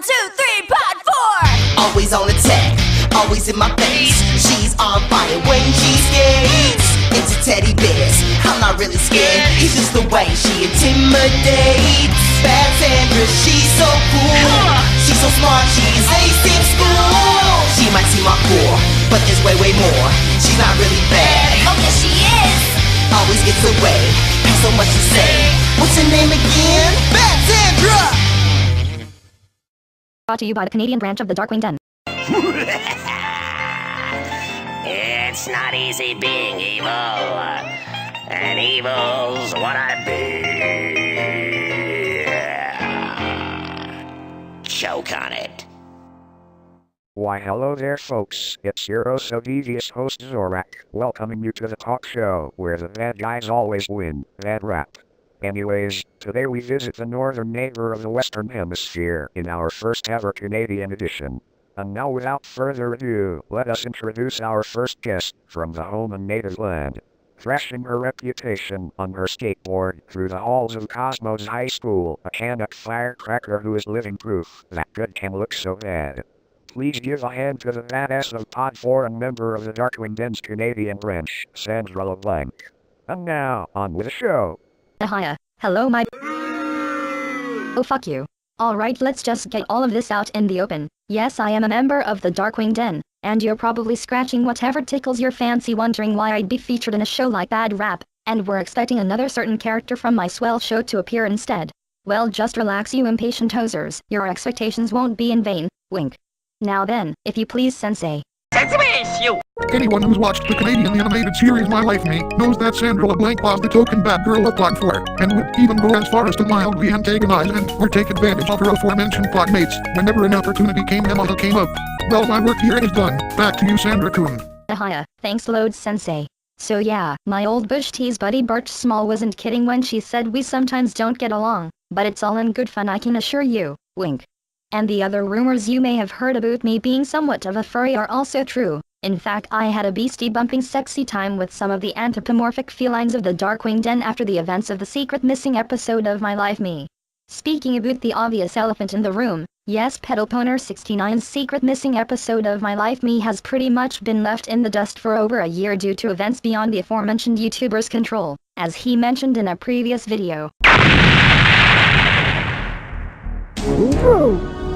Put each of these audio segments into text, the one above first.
2, 3, pod 4. Always on attack, always in my face. She's on fire when she skates. Into teddy bears, I'm not really scared. It's just the way she intimidates. Bad Sandra, she's so cool. She's so smart, she's ace in school. She might seem hardcore, but there's way more. She's not really bad. Oh yes she is. Always gets away, has so much to say. What's her name again? Bad Sandra! Brought to you by the Canadian branch of the Darkwing Den. It's not easy being evil, and evil's what I be. Choke on it. Why hello there folks, it's your oh so devious host Zorak, welcoming you to the talk show where the bad guys always win, bad rap. Anyways, today we visit the northern neighbor of the Western Hemisphere in our first ever Canadian edition. And now without further ado, let us introduce our first guest from the home and native land. Thrashing her reputation on her skateboard through the halls of Cosmos High School, a Canuck firecracker who is living proof that good can look so bad. Please give a hand to the badass of Pod 4 and member of the Darkwing Den's Canadian branch, Sandra Blanc. And now, on with the show. Hiya. Hello my... Oh fuck you. Alright, let's just get all of this out in the open. Yes, I am a member of the Darkwing Den, and you're probably scratching whatever tickles your fancy wondering why I'd be featured in a show like Bad Rap, and we're expecting another certain character from my swell show to appear instead. Well, just relax you impatient hosers, your expectations won't be in vain, wink. Now then, if you please sensei. Anyone who's watched the Canadian animated series My Life Me knows that Sandra LeBlanc was the token bad girl of Pod 4, and would even go as far as to mildly antagonize and or take advantage of her aforementioned podmates whenever an opportunity came up. Well, my work here is done. Back to you, Sandra-kun. Hiya, thanks loads sensei. So yeah, my old bush tease buddy Birch Small wasn't kidding when she said we sometimes don't get along, but it's all in good fun I can assure you, wink. And the other rumors you may have heard about me being somewhat of a furry are also true. In fact, I had a beastie-bumping sexy time with some of the anthropomorphic felines of the Darkwing Den after the events of the secret missing episode of My Life Me. Speaking about the obvious elephant in the room, yes, Pedalponer 69's secret missing episode of My Life Me has pretty much been left in the dust for over a year due to events beyond the aforementioned YouTuber's control, as he mentioned in a previous video.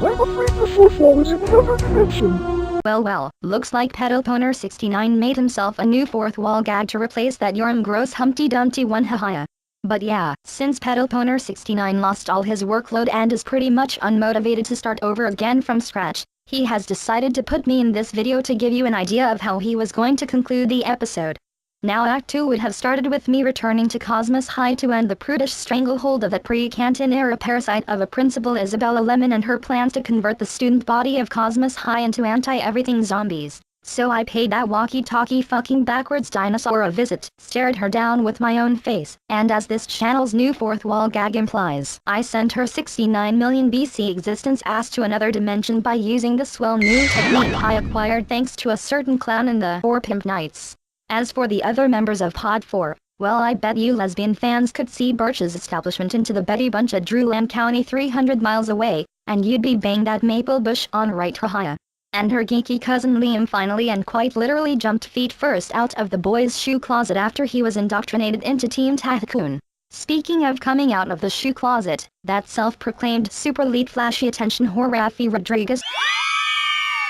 I'm afraid the football is in another dimension. Well, looks like Pedalponer 69 made himself a new fourth wall gag to replace that Yorm gross Humpty Dumpty one haha. But yeah, since Pedalponer 69 lost all his workload and is pretty much unmotivated to start over again from scratch, he has decided to put me in this video to give you an idea of how he was going to conclude the episode. Now Act 2 would have started with me returning to Cosmos High to end the prudish stranglehold of the pre-Canton-era parasite of a Principal Isabella Lemon and her plans to convert the student body of Cosmos High into anti-everything zombies. So I paid that walkie-talkie fucking backwards dinosaur a visit, stared her down with my own face, and as this channel's new fourth wall gag implies, I sent her 69 million BC existence ass to another dimension by using the swell new technique I acquired thanks to a certain clown in the Four Pimp Nights. As for the other members of Pod 4, well, I bet you lesbian fans could see Birch's establishment into the Betty Bunch at Drewland County 300 miles away, and you'd be banged that maple bush on right Rahaya. And her geeky cousin Liam finally and quite literally jumped feet first out of the boys' shoe closet after he was indoctrinated into Team Tahakun. Speaking of coming out of the shoe closet, that self-proclaimed super elite flashy attention whore Rafi Rodriguez.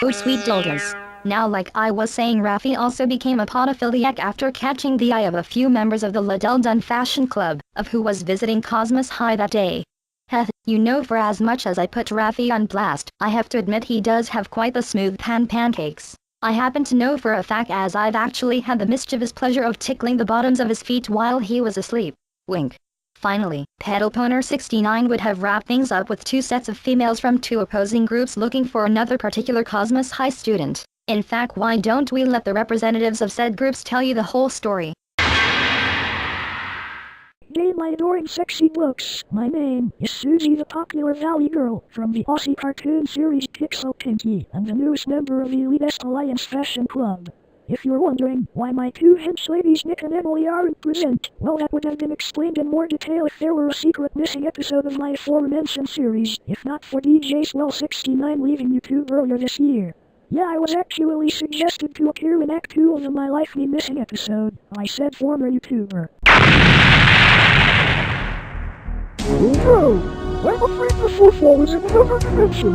Oh sweet dolders. Now like I was saying, Rafi also became a podophiliac after catching the eye of a few members of the Lowdown Fashion Club, of who was visiting Cosmos High that day. Heh, you know, for as much as I put Rafi on blast, I have to admit he does have quite the smooth pancakes. I happen to know for a fact as I've actually had the mischievous pleasure of tickling the bottoms of his feet while he was asleep. Wink. Finally, Pedalponer 69 would have wrapped things up with two sets of females from two opposing groups looking for another particular Cosmos High student. In fact, why don't we let the representatives of said groups tell you the whole story? Hey my adoring sexy looks, my name is Susie the popular Valley Girl from the Aussie cartoon series Pixel Pinky and the newest member of the Elitist Alliance Fashion Club. If you're wondering why my two hench ladies Nick and Emily aren't present, well, that would have been explained in more detail if there were a secret missing episode of my aforementioned series, if not for DJ Swell 69 leaving YouTube earlier this year. Yeah, I was actually suggested to appear in Act 2 of the My Life Me Missing episode, by said former YouTuber. Oh, I'm afraid the football is in another dimension.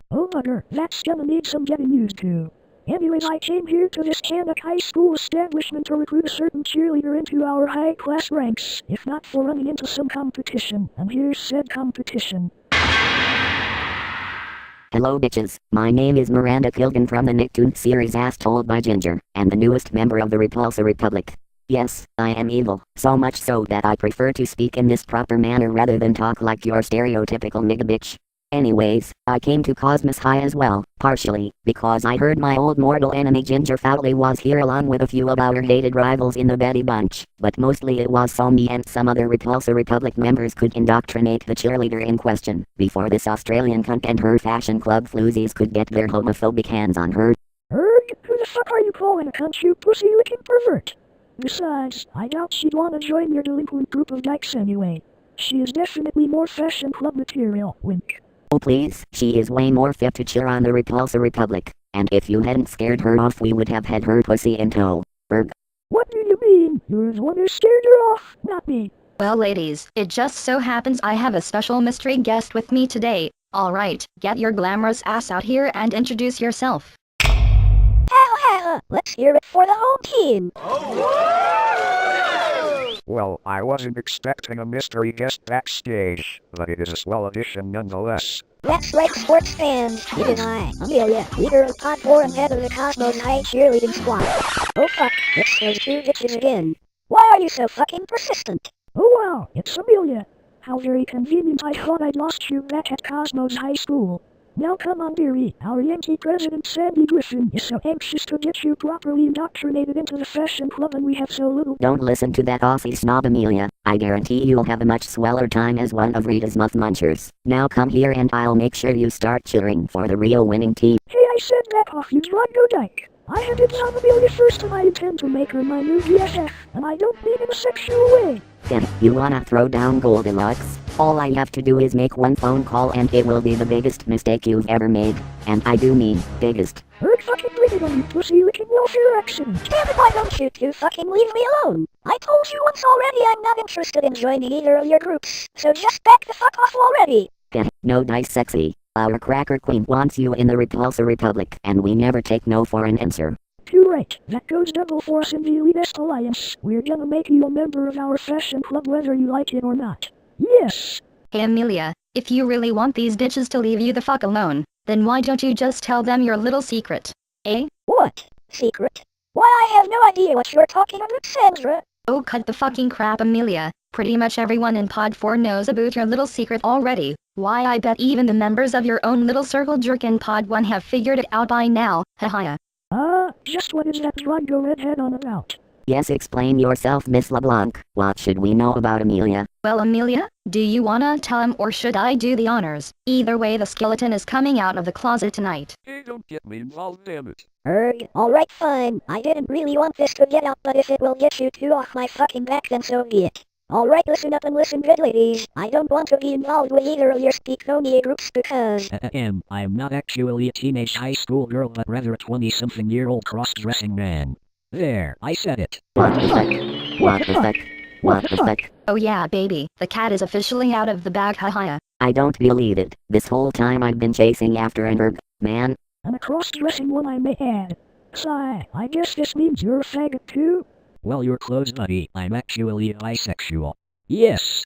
Oh bugger, that's gonna need some getting used to. Anyways, I came here to this Cannock High School establishment to recruit a certain cheerleader into our high-class ranks, if not for running into some competition, and here's said competition. Hello bitches, my name is Miranda Kilgan from the Nicktoon series As Told by Ginger, and the newest member of the Repulsor Republic. Yes, I am evil, so much so that I prefer to speak in this proper manner rather than talk like your stereotypical nigga bitch. Anyways, I came to Cosmos High as well, partially, because I heard my old mortal enemy Ginger Fowley was here along with a few of our hated rivals in the Betty Bunch, but mostly it was so me and some other Repulsor Republic members could indoctrinate the cheerleader in question, before this Australian cunt and her fashion club floozies could get their homophobic hands on her. Who the fuck are you calling a cunt, you pussy-licking pervert? Besides, I doubt she'd want to join your delinquent group of dykes anyway. She is definitely more fashion club material, wink. Oh please, she is way more fit to cheer on the Repulsor Republic, and if you hadn't scared her off we would have had her pussy in tow. Berg. What do you mean? You're the one who scared her off, not me. Well ladies, it just so happens I have a special mystery guest with me today. Alright, get your glamorous ass out here and introduce yourself. Let's hear it for the home team. Well, I wasn't expecting a mystery guest backstage, but it is a swell addition nonetheless. That's right, sports fans. It is I, Amelia, leader of Pod 4 and head of the Cosmos High cheerleading squad. Oh fuck, it's those two bitches again. Why are you so fucking persistent? Oh wow, it's Amelia. How very convenient. I thought I'd lost you back at Cosmos High School. Now come on dearie, our Yankee president Sandy Griffin is so anxious to get you properly indoctrinated into the fashion club and we have so little— Don't listen to that Aussie snob Amelia, I guarantee you'll have a much sweller time as one of Rita's Muff Munchers. Now come here and I'll make sure you start cheering for the real winning team. Hey, I said that off, you Drago dyke. I handed on Amelia first and I intend to make her my new BFF, and I don't mean in a sexual way. Then, you wanna throw down Goldilocks? All I have to do is make one phone call and it will be the biggest mistake you've ever made. And I do mean, biggest. Bird fucking bring it on, you pussy-licking welfare accident. Damn it, why don't you two fucking leave me alone? I told you once already I'm not interested in joining either of your groups, so just back the fuck off already. Then, no dice sexy. Our cracker queen wants you in the Repulsor Republic and we never take no for an answer. Too right, that goes double for us in the Elitist Alliance. We're gonna make you a member of our fashion club whether you like it or not. Yes! Hey Amelia, if you really want these bitches to leave you the fuck alone, then why don't you just tell them your little secret? Eh? What? Secret? Why, I have no idea what you're talking about, Sandra. Oh cut the fucking crap Amelia, pretty much everyone in Pod 4 knows about your little secret already. Why I bet even the members of your own little circle jerk in Pod 1 have figured it out by now, haha. Just what is that Drago redhead on about? Yes, explain yourself, Miss LeBlanc. What should we know about Amelia? Well Amelia, do you wanna tell him or should I do the honors? Either way the skeleton is coming out of the closet tonight. Hey, don't get me involved, damn it. Alright fine, I didn't really want this to get out, but if it will get you two off my fucking back then so be it. Alright, listen up and listen good ladies, I don't want to be involved with either of your Speakonia groups because— I'm not actually a teenage high school girl but rather a 20-something-year-old cross-dressing man. There, I said it. What the fuck? What the fuck? What the fuck? Oh yeah baby, the cat is officially out of the bag, haha. I don't believe it. This whole time I've been chasing after an herb, man. And a cross-dressing one I may add. Sigh, I guess this means you're a faggot too? Well, you're close, buddy. I'm actually bisexual. Yes.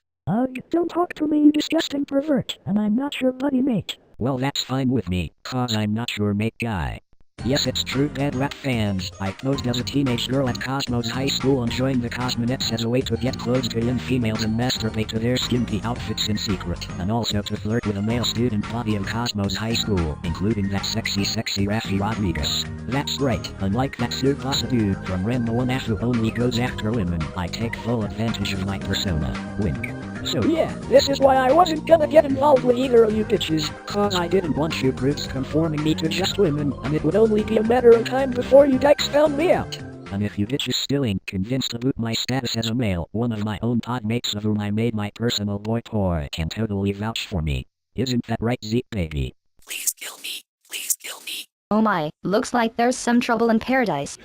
Don't talk to me, you disgusting pervert, and I'm not your buddy mate. Well, that's fine with me, cause I'm not your mate guy. Yes, it's true, Bad Rap fans. I posed as a teenage girl at Cosmos High School and joined the Cosmonettes as a way to get close to young females and masturbate to their skimpy outfits in secret, and also to flirt with a male student body of Cosmos High School, including that sexy Rafi Rodriguez. That's right, unlike that Tsubasa dude from Renmo 1 who only goes after women, I take full advantage of my persona. Wink. So yeah, this is why I wasn't gonna get involved with either of you bitches. Cause I didn't want you brutes conforming me to just women, and it would only be a matter of time before you dykes found me out. And if you bitches still ain't convinced about my status as a male, one of my own podmates of whom I made my personal boy toy can totally vouch for me. Isn't that right, Zeke baby? Please kill me. Please kill me. Oh my, looks like there's some trouble in paradise.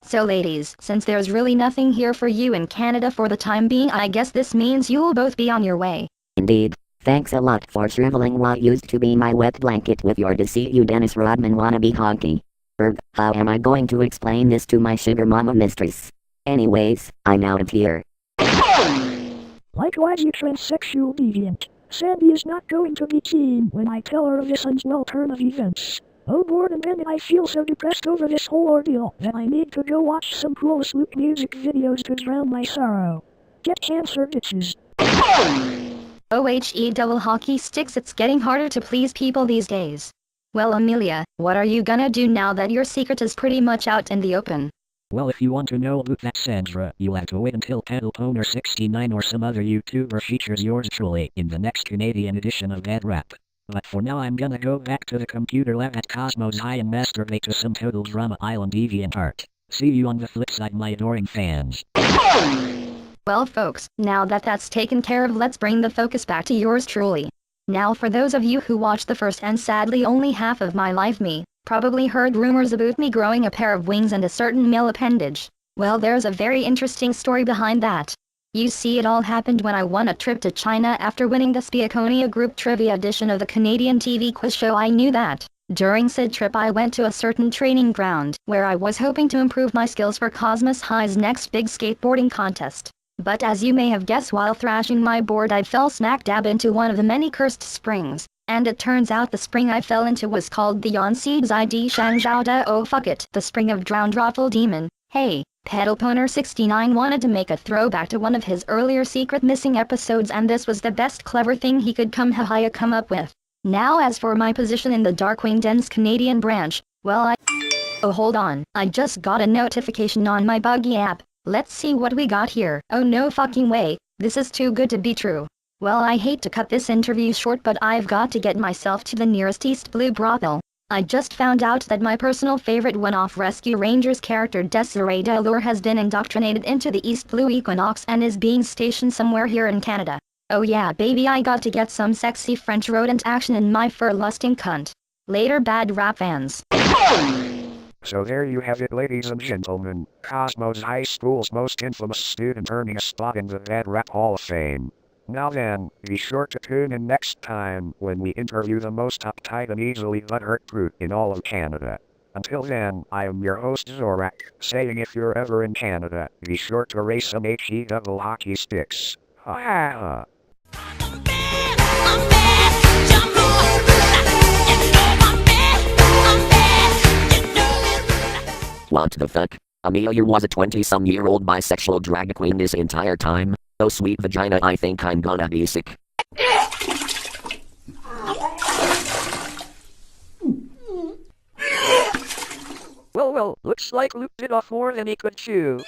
So ladies, since there's really nothing here for you in Canada for the time being, I guess this means you'll both be on your way. Indeed. Thanks a lot for shriveling what used to be my wet blanket with your deceit, you Dennis Rodman wannabe honky. How am I going to explain this to my sugar mama mistress? Anyways, I'm out of here. Likewise, you transsexual deviant. Sandy is not going to be keen when I tell her of this Unswell turn of events. Oh, bored and then I feel so depressed over this whole ordeal that I need to go watch some cool Sloop music videos to drown my sorrow. Get cancer, bitches. OHE double hockey sticks, it's getting harder to please people these days. Well, Amelia, what are you gonna do now that your secret is pretty much out in the open? Well, if you want to know about that, Sandra, you'll have to wait until Pedalponer69 or some other YouTuber features yours truly in the next Canadian edition of Bad Rap. But for now, I'm gonna go back to the computer lab at Cosmos High and masturbate to some Total Drama Island deviant art. See you on the flip side, my adoring fans. Well folks, now that that's taken care of, let's bring the focus back to yours truly. Now for those of you who watched the first and sadly only half of my life, me probably heard rumors about me growing a pair of wings and a certain male appendage. Well, there's a very interesting story behind that. You see, it all happened when I won a trip to China after winning the Spiaconia Group Trivia edition of the Canadian TV quiz show. I knew that. During said trip I went to a certain training ground, where I was hoping to improve my skills for Cosmos High's next big skateboarding contest. But as you may have guessed, while thrashing my board I fell smack dab into one of the many cursed springs, and it turns out the spring I fell into was called the Yonseeds ID Shangzhao oh fuck it, the spring of drowned Raffle Demon. Hey, Pedalponer69 wanted to make a throwback to one of his earlier secret missing episodes, and this was the best clever thing he could come up with. Now as for my position in the Darkwing Den's Canadian branch, well oh hold on, I just got a notification on my buggy app. Let's see what we got here. Oh no fucking way, this is too good to be true. Well, I hate to cut this interview short, but I've got to get myself to the nearest East Blue brothel. I just found out that my personal favorite one-off Rescue Rangers character Desiree Delure has been indoctrinated into the East Blue Equinox and is being stationed somewhere here in Canada. Oh yeah baby, I got to get some sexy French rodent action in my fur-lusting cunt. Later, Bad Rap fans. So there you have it, ladies and gentlemen. Cosmos High School's most infamous student earning a spot in the Bad Rap Hall of Fame. Now then, be sure to tune in next time when we interview the most uptight and easily butthurt brute in all of Canada. Until then, I am your host Zorak, saying if you're ever in Canada, be sure to race some HE double hockey sticks. Ha ha ha. What the fuck? Amelia was a 20-some-year-old bisexual drag queen this entire time? Oh sweet vagina, I think I'm gonna be sick. Well, looks like Luke bit off more than he could chew.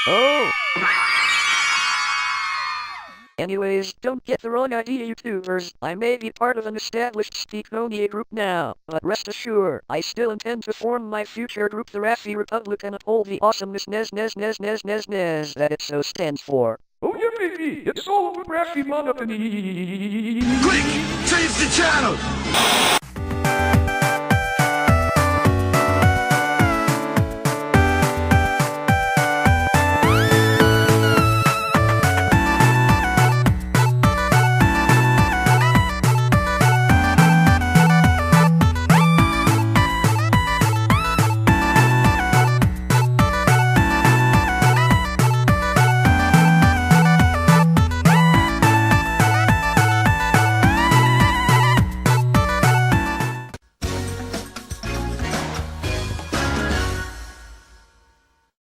Oh! Anyways, don't get the wrong idea, YouTubers. I may be part of an established Speakonia group now, but rest assured, I still intend to form my future group, the Raffi Republic, and uphold the awesomeness that it so stands for. Oh yeah baby, it's all about Raffi Monopony. Quick, change the channel!